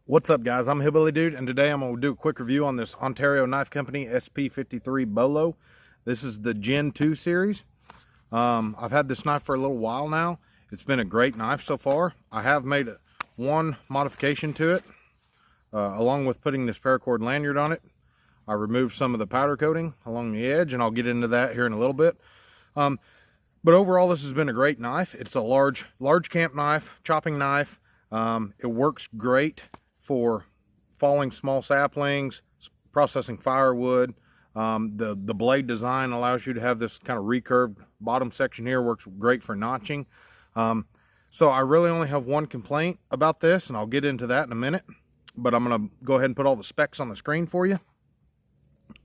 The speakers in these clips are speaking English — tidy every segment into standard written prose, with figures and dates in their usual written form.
What's up, guys? I'm Hillbilly Dude, and today I'm going to do a quick review on this Ontario Knife Company SP-53 BOLO. This is the Gen 2 series. I've had this knife for a little while now. It's been a great knife so far. I have made one modification to it, along with putting this paracord lanyard on it. I removed some of the powder coating along the edge, and I'll get into that here in a little bit. But overall, this has been a great knife. It's a large camp knife, chopping knife. It works great for falling small saplings, processing firewood. The blade design allows you to have this kind of recurved bottom section here. Works great for notching. So I really only have one complaint about this, and I'll get into that in a minute. But I'm going to go ahead and put all the specs on the screen for you.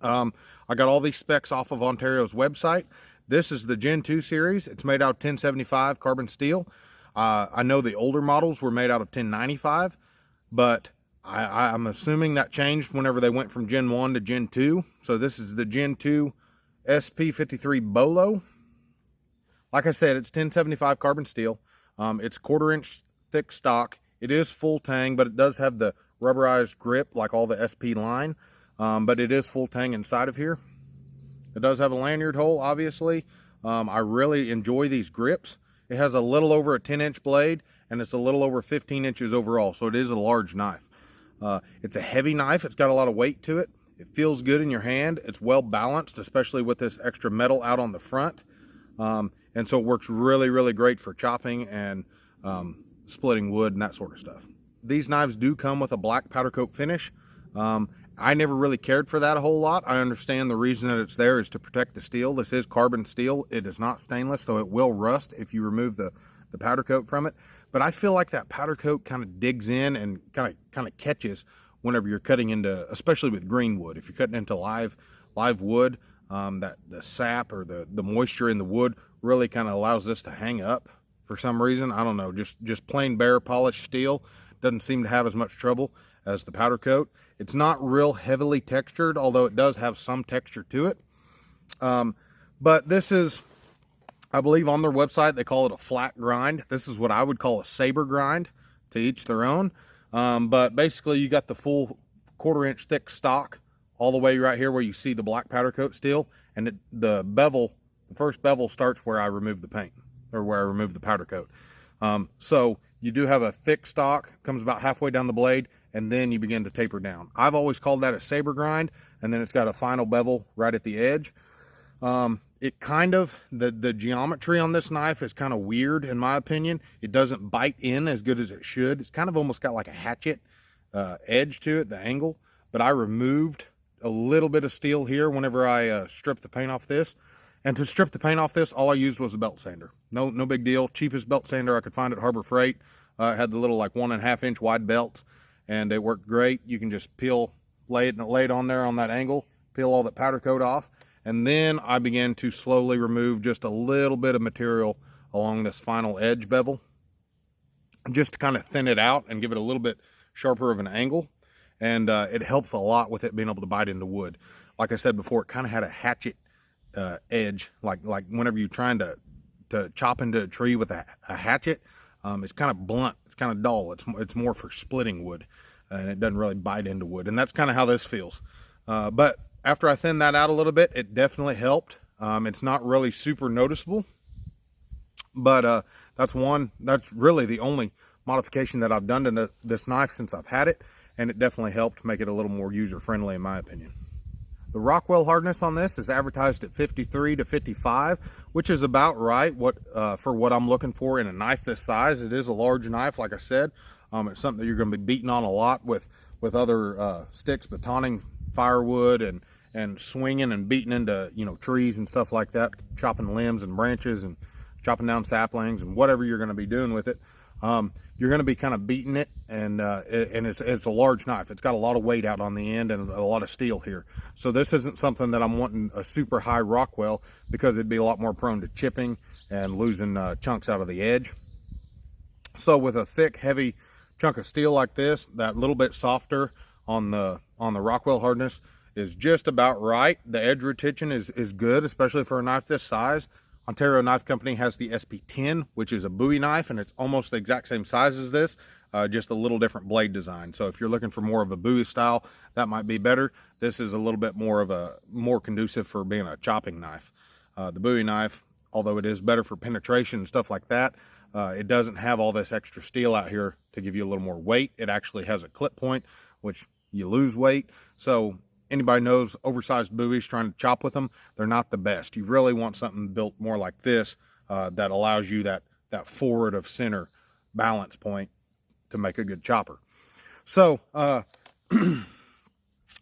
I got all these specs off of Ontario's website. This is the Gen 2 series. It's made out of 1075 carbon steel. I know the older models were made out of 1095, but I'm assuming that changed whenever they went from Gen 1 to Gen 2. So this is the Gen 2 SP-53 BOLO. Like I said, it's 1075 carbon steel. It's 1/4 inch thick stock. It is full tang, but it does have the rubberized grip like all the SP line. But it is full tang inside of here. It does have a lanyard hole, obviously. I really enjoy these grips. It has a little over a 10-inch blade, and it's a little over 15 inches overall, so it is a large knife. It's a heavy knife. It's got a lot of weight to it. It feels good in your hand. It's well balanced, especially with this extra metal out on the front. And so it works really, really great for chopping and splitting wood and that sort of stuff. These knives do come with a black powder coat finish. I never really cared for that a whole lot. I understand the reason that it's there is to protect the steel. This is carbon steel. It is not stainless, so it will rust if you remove the powder coat from it. But I feel like that powder coat kind of digs in and kind of catches whenever you're cutting into, especially with green wood. If you're cutting into live wood, that the sap or the moisture in the wood really kind of allows this to hang up for some reason. I don't know, just plain bare polished steel doesn't seem to have as much trouble as the powder coat. It's not real heavily textured, although it does have some texture to it. But this is, I believe on their website, they call it a flat grind. This is what I would call a saber grind, to each their own. But basically you got the full 1/4 inch thick stock all the way right here where you see the black powder coat steel. And the first bevel starts where I remove the paint, or where I remove the powder coat. So you do have a thick stock, comes about halfway down the blade, and then you begin to taper down. I've always called that a saber grind, and then it's got a final bevel right at the edge. It kind of, the geometry on this knife is kind of weird in my opinion. It doesn't bite in as good as it should. It's kind of almost got like a hatchet edge to it, the angle. But I removed a little bit of steel here whenever I stripped the paint off this. And to strip the paint off this, all I used was a belt sander. No big deal. Cheapest belt sander I could find at Harbor Freight. It had the little like 1.5 inch wide belts, and it worked great. You can just lay it on there on that angle, peel all that powder coat off, and then I began to slowly remove just a little bit of material along this final edge bevel, just to kind of thin it out and give it a little bit sharper of an angle. And it helps a lot with it being able to bite into wood. Like I said before, it kind of had a hatchet edge, like whenever you're trying to chop into a tree with a hatchet. It's kind of blunt, it's kind of dull. It's more for splitting wood, and it doesn't really bite into wood, and that's kind of how this feels. But after I thinned that out a little bit, it definitely helped. It's not really super noticeable, but that's really the only modification that I've done to this knife since I've had it, and it definitely helped make it a little more user-friendly in my opinion. The Rockwell hardness on this is advertised at 53 to 55, which is about right for what I'm looking for in a knife this size. It is a large knife, like I said. It's something that you're going to be beating on a lot with other sticks, batoning firewood and swinging and beating into trees and stuff like that, chopping limbs and branches and chopping down saplings and whatever you're going to be doing with it. You're going to be kind of beating it, and it's a large knife. It's got a lot of weight out on the end and a lot of steel here. So this isn't something that I'm wanting a super high Rockwell, because it'd be a lot more prone to chipping and losing chunks out of the edge. So with a thick, heavy chunk of steel like this, that little bit softer on the Rockwell hardness is just about right. The edge retention is good, especially for a knife this size. Ontario Knife Company has the SP-10, which is a Bowie knife, and it's almost the exact same size as this. just a little different blade design. So if you're looking for more of a Bowie style, that might be better. This is a little bit more conducive for being a chopping knife. The Bowie knife, although it is better for penetration and stuff like that, it doesn't have all this extra steel out here to give you a little more weight. It actually has a clip point, which you lose weight. So anybody knows oversized Bowies, trying to chop with them, they're not the best. You really want something built more like this that allows you that forward of center balance point to make a good chopper. So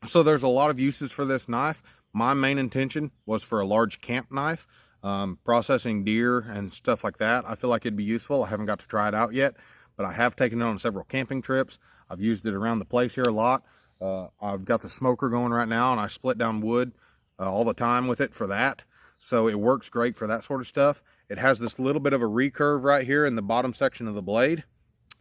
so there's a lot of uses for this knife. My main intention was for a large camp knife, processing deer and stuff like that. I feel like it'd be useful. I haven't got to try it out yet, but I have taken it on several camping trips. I've used it around the place here a lot. I've got the smoker going right now, and I split down wood all the time with it for that. So it works great for that sort of stuff. It has this little bit of a recurve right here in the bottom section of the blade,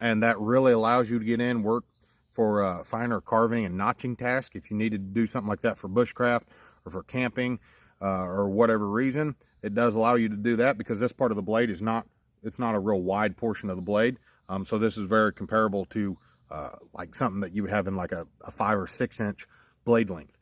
and that really allows you to get in, work for finer carving and notching tasks. If you needed to do something like that for bushcraft or for camping or whatever reason, it does allow you to do that, because this part of the blade is not, it's not a real wide portion of the blade. So this is very comparable to like something that you would have in like a 5 or 6 inch blade length.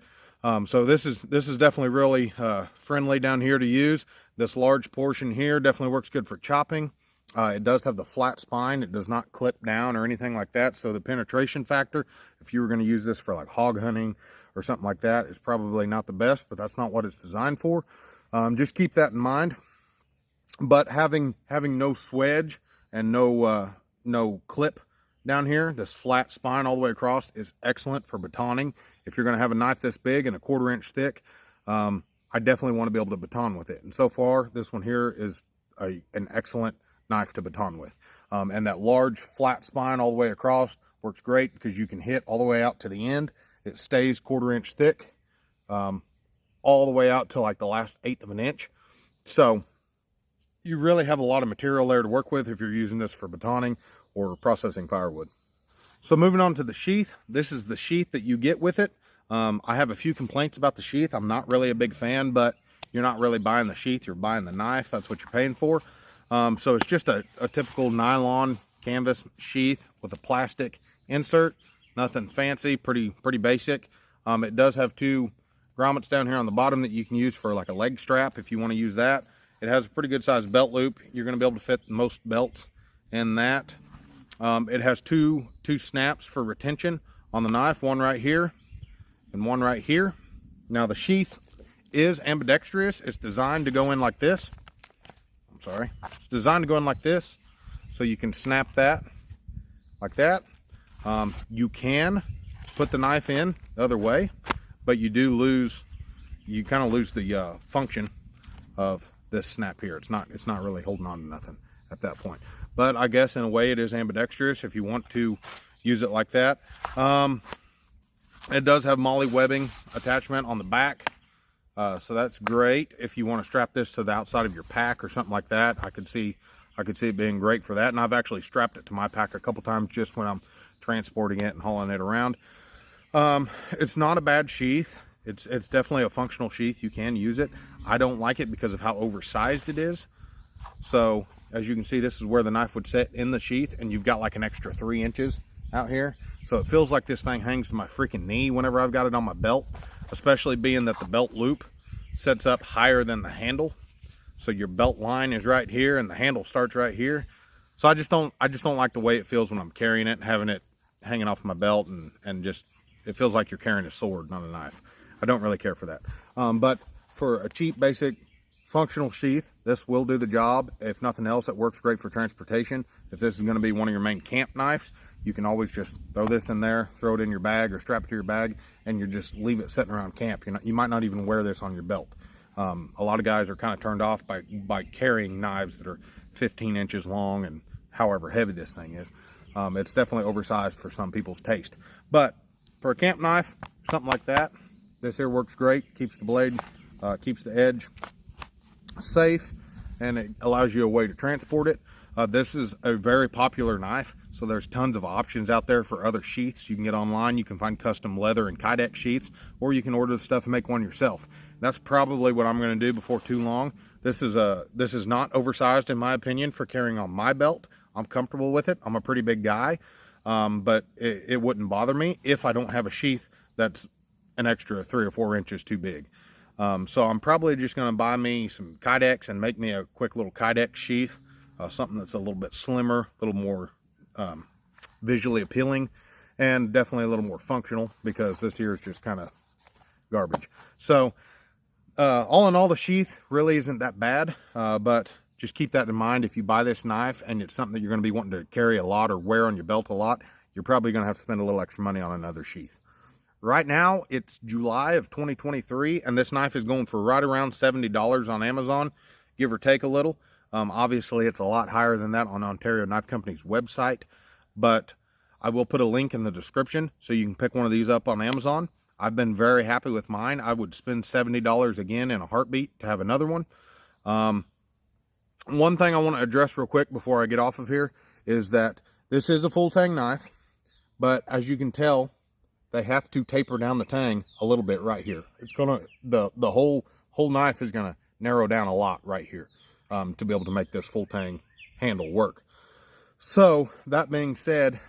So this is definitely really friendly down here to use. This large portion here definitely works good for chopping. It does have the flat spine. It does not clip down or anything like that. So the penetration factor, if you were going to use this for like hog hunting or something like that, is probably not the best, but that's not what it's designed for. Just keep that in mind. But having no swedge and no clip down here, this flat spine all the way across, is excellent for batoning. If you're going to have a knife this big and a 1/4 inch thick, I definitely want to be able to baton with it. And so far, this one here is an excellent knife to baton with. And that large flat spine all the way across works great, because you can hit all the way out to the end. It stays 1/4 inch thick all the way out to like the last 1/8 of an inch. So you really have a lot of material there to work with if you're using this for batoning or processing firewood. So moving on to the sheath. This is the sheath that you get with it. I have a few complaints about the sheath. I'm not really a big fan, but you're not really buying the sheath, you're buying the knife. That's what you're paying for. So it's just a typical nylon canvas sheath with a plastic insert. Nothing fancy, pretty basic. It does have 2 grommets down here on the bottom that you can use for like a leg strap if you want to use that. It has a pretty good sized belt loop. You're going to be able to fit most belts in that. It has two snaps for retention on the knife, one right here and one right here. Now the sheath is ambidextrous. It's designed to go in like this. I'm sorry. It's designed to go in like this, so you can snap that like that. You can put the knife in the other way, but you kind of lose the function of this snap here. It's not really holding on to nothing at that point. But I guess in a way it is ambidextrous if you want to use it like that. It does have MOLLE webbing attachment on the back, so that's great if you want to strap this to the outside of your pack or something like that. I could see it being great for that, and I've actually strapped it to my pack a couple times just when I'm transporting it and hauling it around. It's not a bad sheath. It's definitely a functional sheath. You can use it. I don't like it because of how oversized it is. So as you can see, this is where the knife would sit in the sheath, and you've got like an extra 3 inches out here. So it feels like this thing hangs to my freaking knee whenever I've got it on my belt, especially being that the belt loop sets up higher than the handle. So your belt line is right here and the handle starts right here. So I just don't like the way it feels when I'm carrying it and having it hanging off my belt, and just, it feels like you're carrying a sword, not a knife. I don't really care for that. But for a cheap, basic, functional sheath, this will do the job. If nothing else, it works great for transportation. If this is going to be one of your main camp knives, you can always just throw this in there, throw it in your bag or strap it to your bag, and you just leave it sitting around camp. You might not even wear this on your belt. A lot of guys are kind of turned off by carrying knives that are 15 inches long and however heavy this thing is. It's definitely oversized for some people's taste. But for a camp knife, something like that, this here works great. Keeps the blade, keeps the edge safe, and it allows you a way to transport it. This is a very popular knife, so there's tons of options out there for other sheaths. You can get online, you can find custom leather and kydex sheaths, or you can order the stuff and make one yourself. That's probably what I'm going to do before too long. This is not oversized in my opinion for carrying on my belt. I'm comfortable with it. I'm a pretty big guy. but it wouldn't bother me if I don't have a sheath that's an extra 3 or 4 inches too big. So I'm probably just going to buy me some Kydex and make me a quick little Kydex sheath, something that's a little bit slimmer, a little more visually appealing, and definitely a little more functional, because this here is just kind of garbage. So all in all, the sheath really isn't that bad, but just keep that in mind. If you buy this knife and it's something that you're going to be wanting to carry a lot or wear on your belt a lot, you're probably going to have to spend a little extra money on another sheath. Right now, it's July of 2023, and this knife is going for right around $70 on Amazon, give or take a little. Obviously, it's a lot higher than that on Ontario Knife Company's website, but I will put a link in the description so you can pick one of these up on Amazon. I've been very happy with mine. I would spend $70 again in a heartbeat to have another one. One thing I want to address real quick before I get off of here is that this is a full tang knife, but as you can tell, they have to taper down the tang a little bit right here. It's gonna, the whole knife is gonna narrow down a lot right here to be able to make this full tang handle work. So that being said,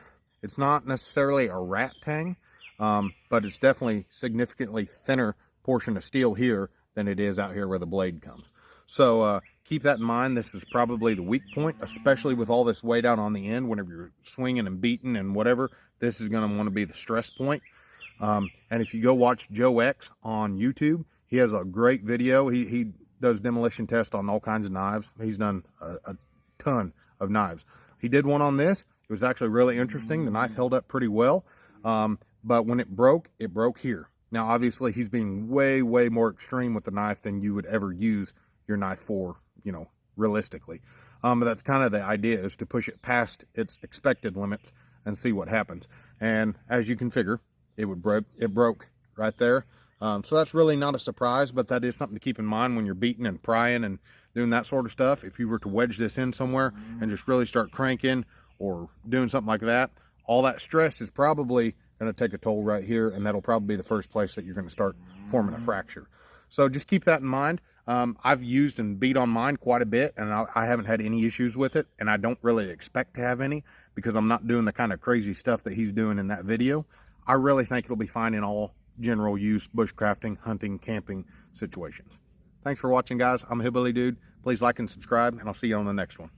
it's not necessarily a rat tang, but it's definitely significantly thinner portion of steel here than it is out here where the blade comes. So keep that in mind. This is probably the weak point, especially with all this weight out on the end. Whenever you're swinging and beating and whatever, this is going to want to be the stress point. And if you go watch Joe X on YouTube, he has a great video. He does demolition tests on all kinds of knives. He's done a ton of knives. He did one on this. It was actually really interesting. The knife held up pretty well, but when it broke here. Now, obviously, he's being way, way more extreme with the knife than you would ever use your knife for, you know, realistically. But that's kind of the idea, is to push it past its expected limits and see what happens. And as you can figure, it broke right there. So that's really not a surprise, but that is something to keep in mind when you're beating and prying and doing that sort of stuff. If you were to wedge this in somewhere and just really start cranking or doing something like that, all that stress is probably going to take a toll right here, and that'll probably be the first place that you're going to start forming a fracture. So just keep that in mind. I've used and beat on mine quite a bit, and I haven't had any issues with it, and I don't really expect to have any because I'm not doing the kind of crazy stuff that he's doing in that video. I really think it'll be fine in all general use bushcrafting, hunting, camping situations. Thanks for watching, guys. I'm a Hillbilly Dude. Please like and subscribe, and I'll see you on the next one.